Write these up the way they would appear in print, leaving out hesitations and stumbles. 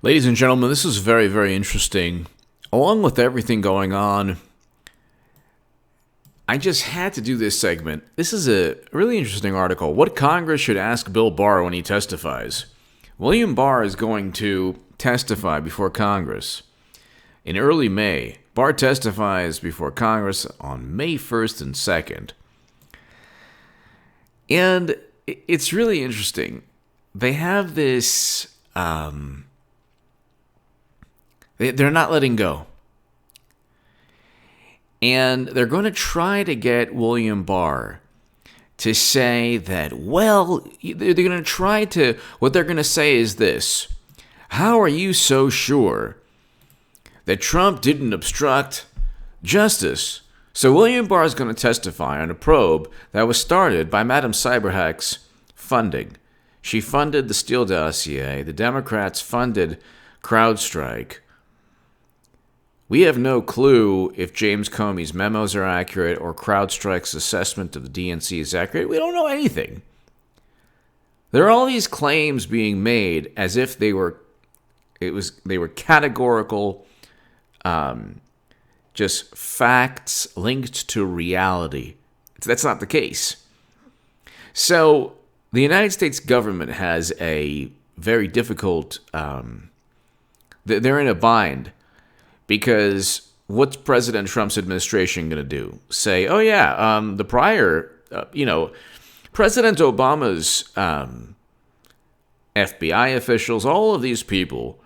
Ladies and gentlemen, this is very, very interesting. Along with everything going on, I just had to do this segment. This is a really interesting article. What Congress should ask Bill Barr when he testifies. William Barr is going to testify before Congress in early May. Barr testifies before Congress on May 1st and 2nd. And it's really interesting. They have this... They're not letting go. And they're going to try to get William Barr to say that, well, they're going to try to, what they're going to say is this: how are you so sure that Trump didn't obstruct justice? So William Barr is going to testify on a probe that was started by Madam Cyberhack's funding. She funded the Steele dossier. The Democrats funded CrowdStrike. We have no clue if James Comey's memos are accurate or CrowdStrike's assessment of the DNC is accurate. We don't know anything. There are all these claims being made as if they were categorical, just facts linked to reality. That's not the case. So the United States government has a very difficult. They're in a bind. Because what's President Trump's administration going to do? Say, oh yeah, the prior, President Obama's FBI officials, all of these people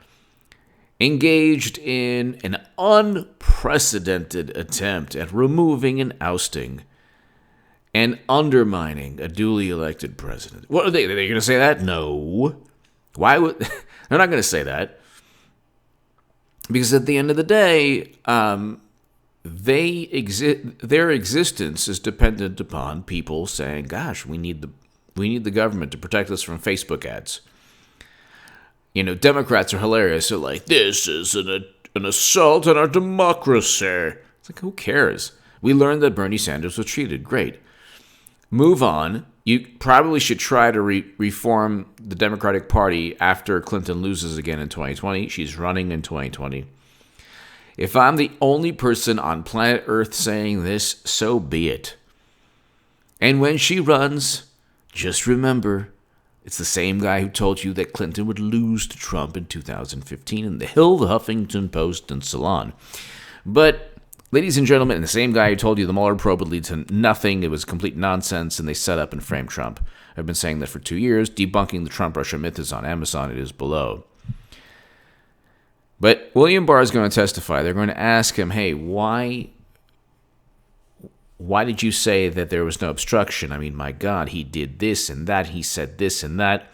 engaged in an unprecedented attempt at removing and ousting and undermining a duly elected president. What are they? Are they going to say that? No. Why would... They're not going to say that. Because at the end of the day, their existence is dependent upon people saying, "Gosh, we need the government to protect us from Facebook ads." Democrats are hilarious. They're like, "This is an assault on our democracy." It's like, who cares? We learned that Bernie Sanders was cheated. Great. Move on. You probably should try to reform the Democratic Party after Clinton loses again in 2020. She's running in 2020. If I'm the only person on planet Earth saying this, so be it. And when she runs, just remember, it's the same guy who told you that Clinton would lose to Trump in 2015 in The Hill, The Huffington Post, and Salon. But... ladies and gentlemen, the same guy who told you the Mueller probe would lead to nothing, it was complete nonsense, and they set up and framed Trump. I've been saying that for 2 years. Debunking the Trump-Russia myth is on Amazon. It is below. But William Barr is going to testify. They're going to ask him, hey, why did you say that there was no obstruction? I mean, my God, he did this and that. He said this and that.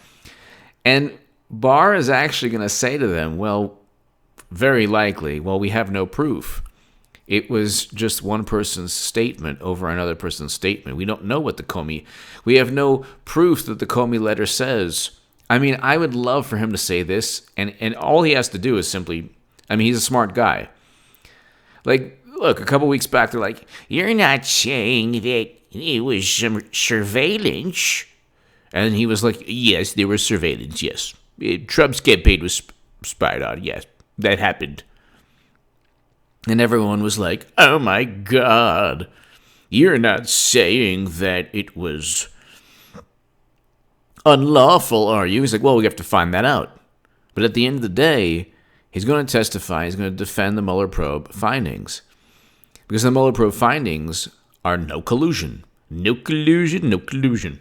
And Barr is actually going to say to them, well, very likely, we have no proof. It was just one person's statement over another person's statement. We don't know what we have no proof that the Comey letter says. I mean, I would love for him to say this, and all he has to do is simply, he's a smart guy. Like, look, a couple weeks back, they're like, you're not saying that it was some surveillance. And he was like, yes, there was surveillance, yes. Trump's campaign was spied on, yes, that happened. And everyone was like, oh my God, you're not saying that it was unlawful, are you? He's like, well, we have to find that out. But at the end of the day, he's going to testify, he's going to defend the Mueller probe findings. Because the Mueller probe findings are no collusion. No collusion, no collusion.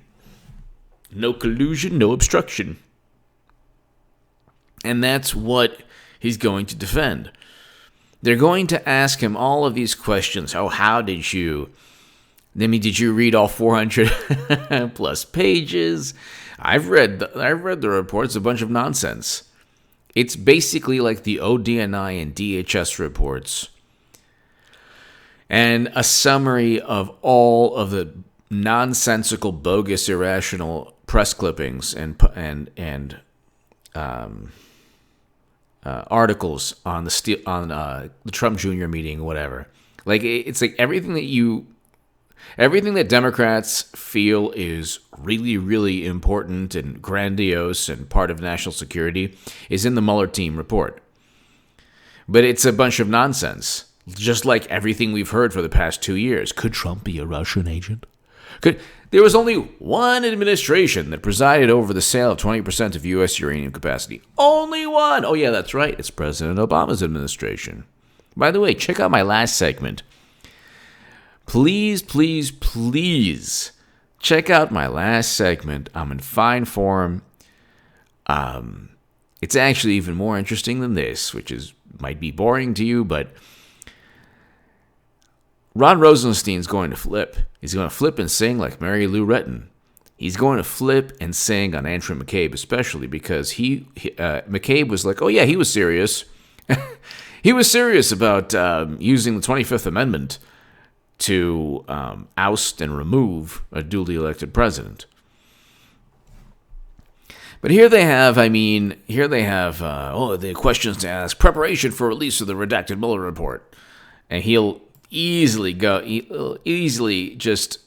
No collusion, no obstruction. And that's what he's going to defend. They're going to ask him all of these questions. Oh, how did you? Did you read all 400 plus pages? I've read the reports, a bunch of nonsense. It's basically like the ODNI and DHS reports. And a summary of all of the nonsensical, bogus, irrational press clippings and articles on the Trump Jr. meeting, whatever. Like, it's like everything that you Everything that Democrats feel is really, really important and grandiose and part of national security is in the Mueller team report. But it's a bunch of nonsense, just like everything we've heard for the past 2 years. Could Trump be a Russian agent? There was only one administration that presided over the sale of 20% of U.S. uranium capacity. Only one! Oh, yeah, that's right. It's President Obama's administration. By the way, check out my last segment. Please, please, please check out my last segment. I'm in fine form. It's actually even more interesting than this, which might be boring to you, but Rod Rosenstein's going to flip. He's going to flip and sing like Mary Lou Retton. He's going to flip and sing on Andrew McCabe, especially because McCabe was like, oh yeah, he was serious. He was serious about using the 25th Amendment to oust and remove a duly elected president. But here they have the questions to ask, preparation for release of the redacted Mueller report. And he'll easily just,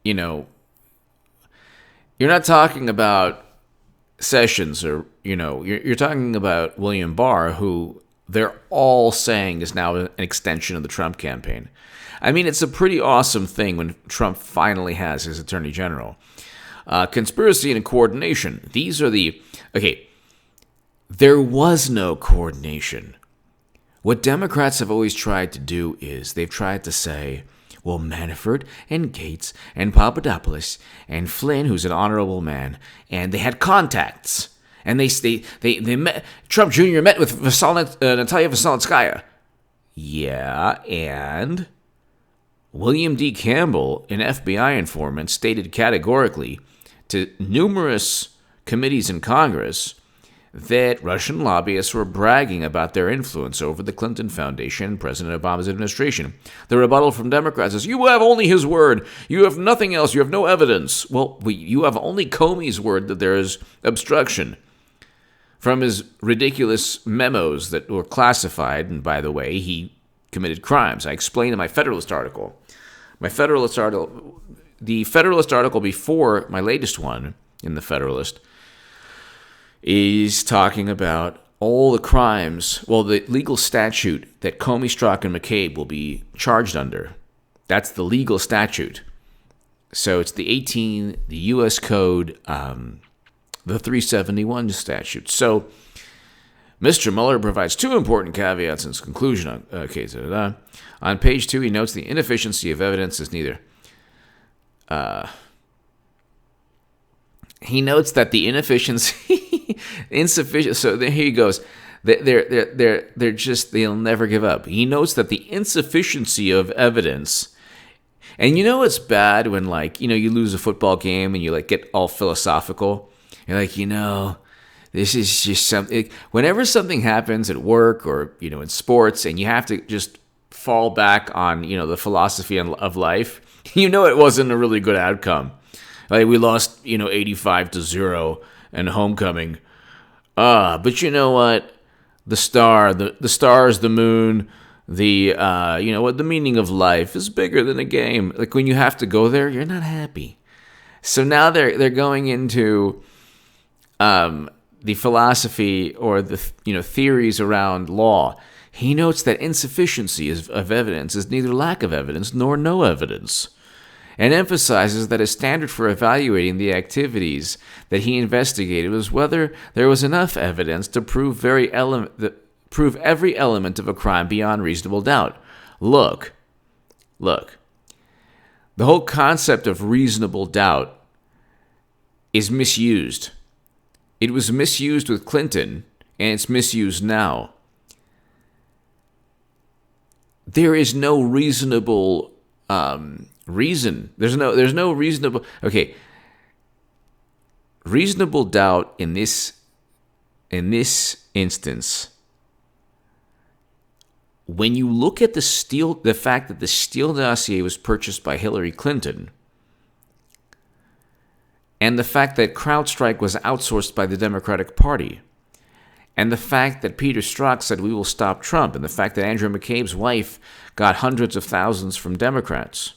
you're not talking about Sessions or, you're talking about William Barr, who they're all saying is now an extension of the Trump campaign. I mean, it's a pretty awesome thing when Trump finally has his attorney general. Conspiracy and coordination. These are there was no coordination. What Democrats have always tried to do is they've tried to say, well, Manafort and Gates and Papadopoulos and Flynn, who's an honorable man, and they had contacts. And they met, Trump Jr. met with Natalia Veselnitskaya. Yeah, and William D. Campbell, an FBI informant, stated categorically to numerous committees in Congress that Russian lobbyists were bragging about their influence over the Clinton Foundation and President Obama's administration. The rebuttal from Democrats is, you have only his word. You have nothing else. You have no evidence. Well, you have only Comey's word that there is obstruction from his ridiculous memos that were classified. And by the way, he committed crimes. I explained in my Federalist article. The Federalist article before my latest one in the Federalist is talking about all the crimes, the legal statute that Comey, Strzok, and McCabe will be charged under. That's the legal statute. So it's the U.S. Code, the 371 statute. So Mr. Mueller provides two important caveats in his conclusion. On page 2, he notes the inefficiency of evidence is neither. He notes that the insufficient. So there he goes. They'll never give up. He notes that the insufficiency of evidence, and it's bad when you lose a football game and you get all philosophical. You're like, this is just something. Whenever something happens at work or in sports, and you have to just fall back on the philosophy of life, it wasn't a really good outcome. We lost 85-0 in homecoming. But you know what? The stars, the moon, the meaning of life is bigger than a game. When you have to go there, you're not happy. So now they're going into the philosophy or the theories around law. He notes that insufficiency of evidence is neither lack of evidence nor no evidence, and emphasizes that his standard for evaluating the activities that he investigated was whether there was enough evidence to prove every element of a crime beyond reasonable doubt. Look. The whole concept of reasonable doubt is misused. It was misused with Clinton, and it's misused now. There is no reasonable reason. There's no reasonable. Okay. Reasonable doubt in this instance. When you look at the fact that the Steele dossier was purchased by Hillary Clinton, and the fact that CrowdStrike was outsourced by the Democratic Party, and the fact that Peter Strzok said we will stop Trump, and the fact that Andrew McCabe's wife got hundreds of thousands from Democrats,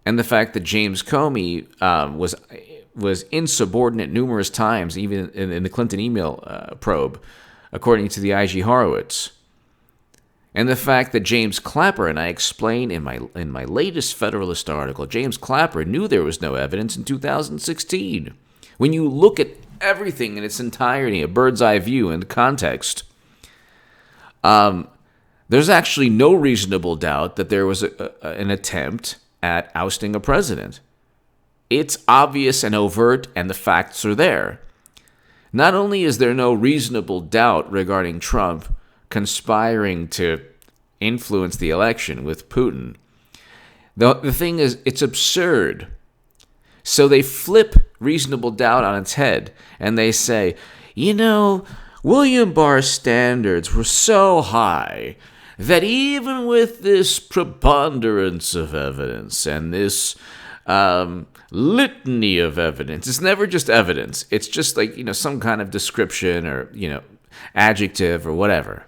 And the fact that James Comey was insubordinate numerous times, even in the Clinton email probe, according to the IG Horowitz. And the fact that James Clapper, and I explain in my latest Federalist article, James Clapper knew there was no evidence in 2016. When you look at everything in its entirety, a bird's eye view and context, there's actually no reasonable doubt that there was an attempt at ousting a president. It's obvious and overt, and the facts are there. Not only is there no reasonable doubt regarding Trump conspiring to influence the election with Putin, the thing is, it's absurd. So they flip reasonable doubt on its head, and they say, William Barr's standards were so high that even with this preponderance of evidence and this litany of evidence, it's never just evidence. It's just like, some kind of description or, adjective or whatever.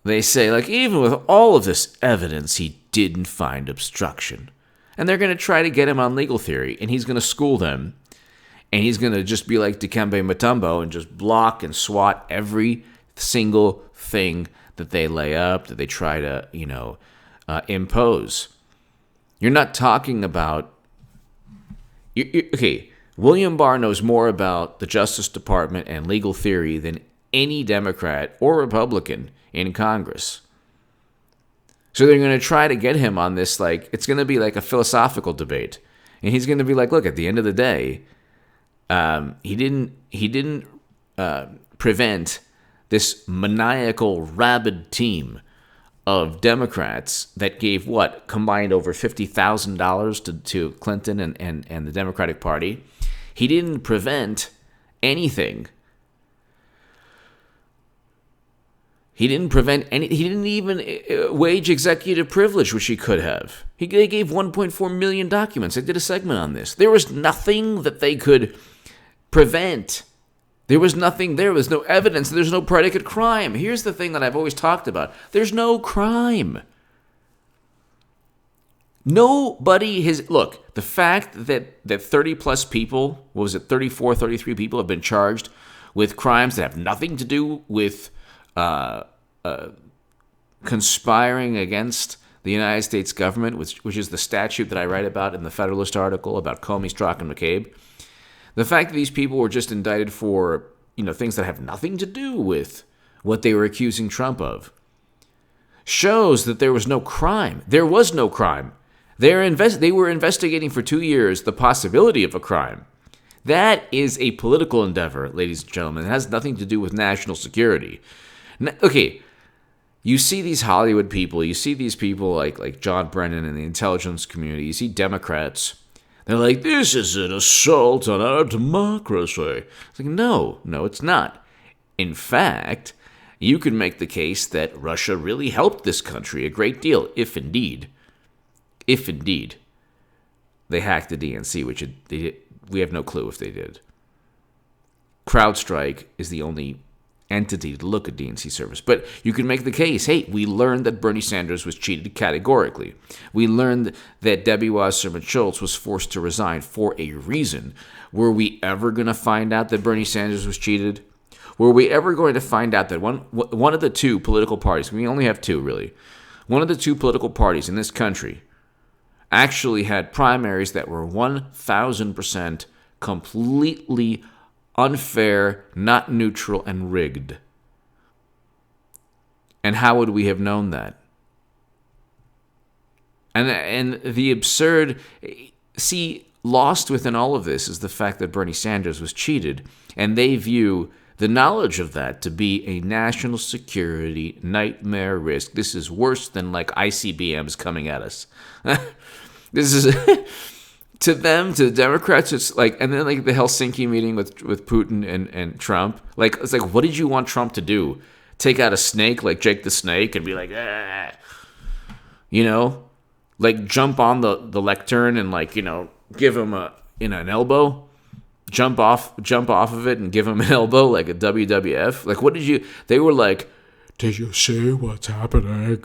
They say, even with all of this evidence, he didn't find obstruction. And they're going to try to get him on legal theory, and he's going to school them. And he's going to just be like Dikembe Mutombo and just block and swat every single thing that they lay up, that they try to, impose. You're not talking about... Okay, William Barr knows more about the Justice Department and legal theory than any Democrat or Republican in Congress. So they're going to try to get him on this, it's going to be like a philosophical debate. And he's going to be like, look, at the end of the day, he didn't prevent this maniacal, rabid team of Democrats that gave combined over $50,000 to Clinton and the Democratic Party. He didn't prevent anything. He didn't even wage executive privilege, which he could have. They gave 1.4 million documents. I did a segment on this. There was nothing that they could prevent. There was nothing. There was no evidence. There's no predicate crime. Here's the thing that I've always talked about. There's no crime. Nobody has... Look, the fact that 30-plus people, 34, 33 people have been charged with crimes that have nothing to do with... conspiring against the United States government, which is the statute that I write about in the Federalist article about Comey, Strzok, and McCabe. The fact that these people were just indicted for, things that have nothing to do with what they were accusing Trump of shows that there was no crime. There was no crime. They were investigating for 2 years the possibility of a crime. That is a political endeavor, ladies and gentlemen. It has nothing to do with national security. Okay, you see these Hollywood people, you see these people like John Brennan in the intelligence community, you see Democrats, they're like, this is an assault on our democracy. It's like, no, it's not. In fact, you can make the case that Russia really helped this country a great deal, if indeed they hacked the DNC, which we have no clue if they did. CrowdStrike is the only entity to look at DNC service. But you can make the case, hey, we learned that Bernie Sanders was cheated categorically. We learned that Debbie Wasserman Schultz was forced to resign for a reason. Were we ever going to find out that Bernie Sanders was cheated? Were we ever going to find out that one of the two political parties, we only have two really, one of the two political parties in this country actually had primaries that were 1,000% completely unfair, not neutral, and rigged? And how would we have known that? And the absurd... See, lost within all of this is the fact that Bernie Sanders was cheated, and they view the knowledge of that to be a national security nightmare risk. This is worse than ICBMs coming at us. This is... To them, to the Democrats, it's and then the Helsinki meeting with Putin and Trump, it's what did you want Trump to do? Take out a snake like Jake the Snake and be like, ah. Jump on the lectern and give him an elbow, jump off of it and give him an elbow like a WWF. What did you? They were like, did you see what's happening?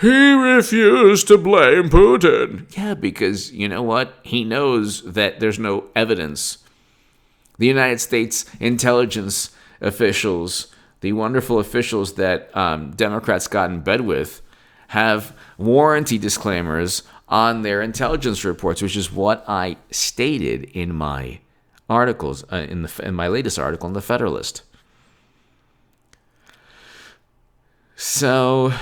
He refused to blame Putin. Yeah, because you know what? He knows that there's no evidence. The United States intelligence officials, the wonderful officials that Democrats got in bed with, have warranty disclaimers on their intelligence reports, which is what I stated in my articles, in my latest article in the Federalist. So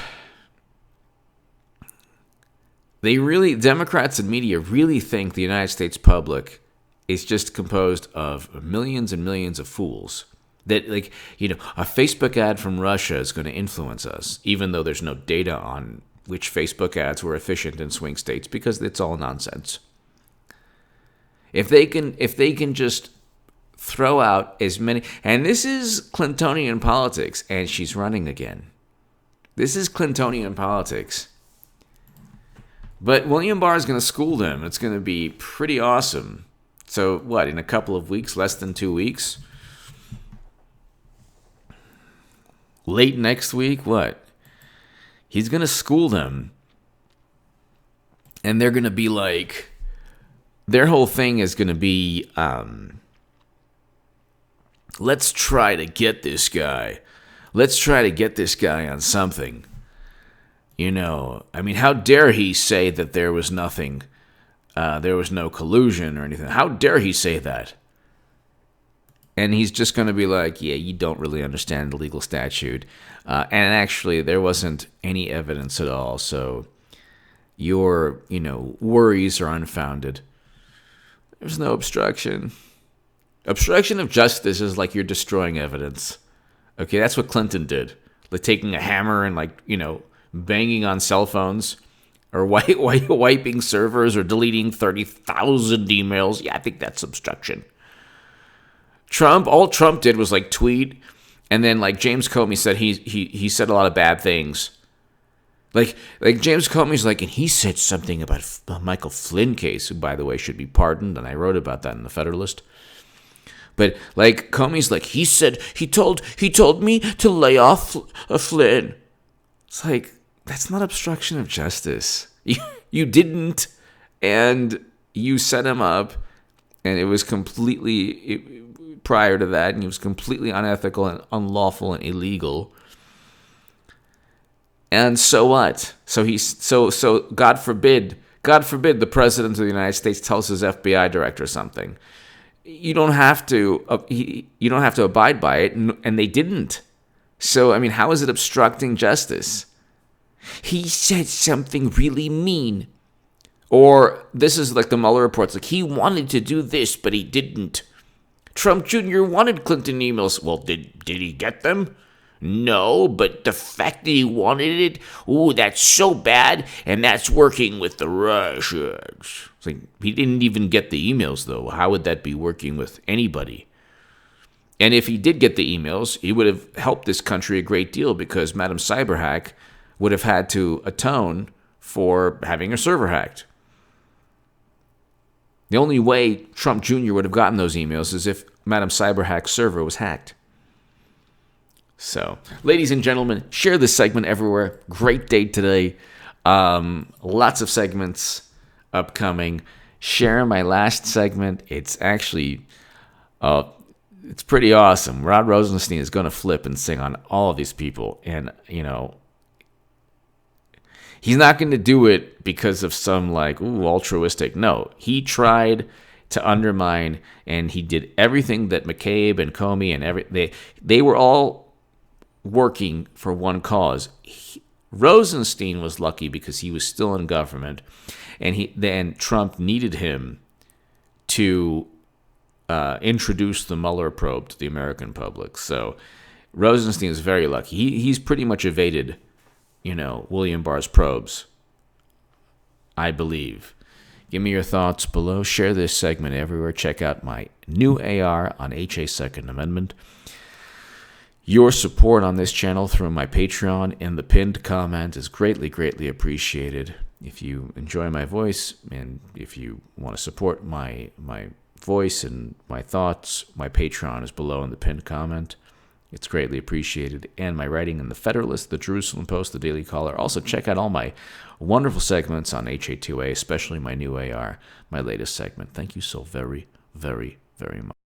Democrats and media really think the United States public is just composed of millions and millions of fools. That, a Facebook ad from Russia is going to influence us, even though there's no data on which Facebook ads were efficient in swing states, because it's all nonsense. If they can just throw out as many, and this is Clintonian politics, and she's running again. This is Clintonian politics. But William Barr is going to school them. It's going to be pretty awesome. So what, in a couple of weeks, less than 2 weeks? Late next week, what? He's going to school them. And they're going to be like, their whole thing is going to be, let's try to get this guy. Let's try to get this guy on something. How dare he say that there was nothing, there was no collusion or anything? How dare he say that? And he's just going to be like, yeah, you don't really understand the legal statute. And actually, there wasn't any evidence at all. So your, worries are unfounded. There's no obstruction. Obstruction of justice is like you're destroying evidence. Okay, that's what Clinton did. Like taking a hammer and banging on cell phones or wiping servers or deleting 30,000 emails. Yeah, I think that's obstruction. All Trump did was tweet, and then James Comey said he said a lot of bad things. Like James Comey's and he said something about the Michael Flynn case, who by the way should be pardoned, and I wrote about that in the Federalist. But Comey's he told me to lay off Flynn. It's that's not obstruction of justice. You didn't, and you set him up, and it was completely prior to that, and it was completely unethical and unlawful and illegal. And so what? So God forbid the president of the United States tells his FBI director something. You don't have to abide by it, and they didn't. So how is it obstructing justice? He said something really mean. Or this is the Mueller reports. He wanted to do this, but he didn't. Trump Jr. wanted Clinton emails. Well, did he get them? No, but the fact that he wanted it, that's so bad, and that's working with the Russians. It's he didn't even get the emails, though. How would that be working with anybody? And if he did get the emails, he would have helped this country a great deal, because Madam Cyberhack would have had to atone for having her server hacked. The only way Trump Jr. would have gotten those emails is if Madam Cyberhack's server was hacked. So, ladies and gentlemen, share this segment everywhere. Great day today. Lots of segments upcoming. Share my last segment. It's actually, it's pretty awesome. Rod Rosenstein is going to flip and sing on all of these people. And, he's not going to do it because of some altruistic. No, he tried to undermine, and he did everything that McCabe and Comey and they were all working for one cause. Rosenstein was lucky because he was still in government, and then Trump needed him to introduce the Mueller probe to the American public. So Rosenstein is very lucky. He's pretty much evaded, William Barr's probes, I believe. Give me your thoughts below. Share this segment everywhere. Check out my new AR on HA Second Amendment. Your support on this channel through my Patreon in the pinned comment is greatly, greatly appreciated. If you enjoy my voice, and if you want to support my voice and my thoughts, my Patreon is below in the pinned comment. It's greatly appreciated. And my writing in the Federalist, the Jerusalem Post, the Daily Caller. Also, check out all my wonderful segments on HA2A, especially my new AR, my latest segment. Thank you so very, very, very much.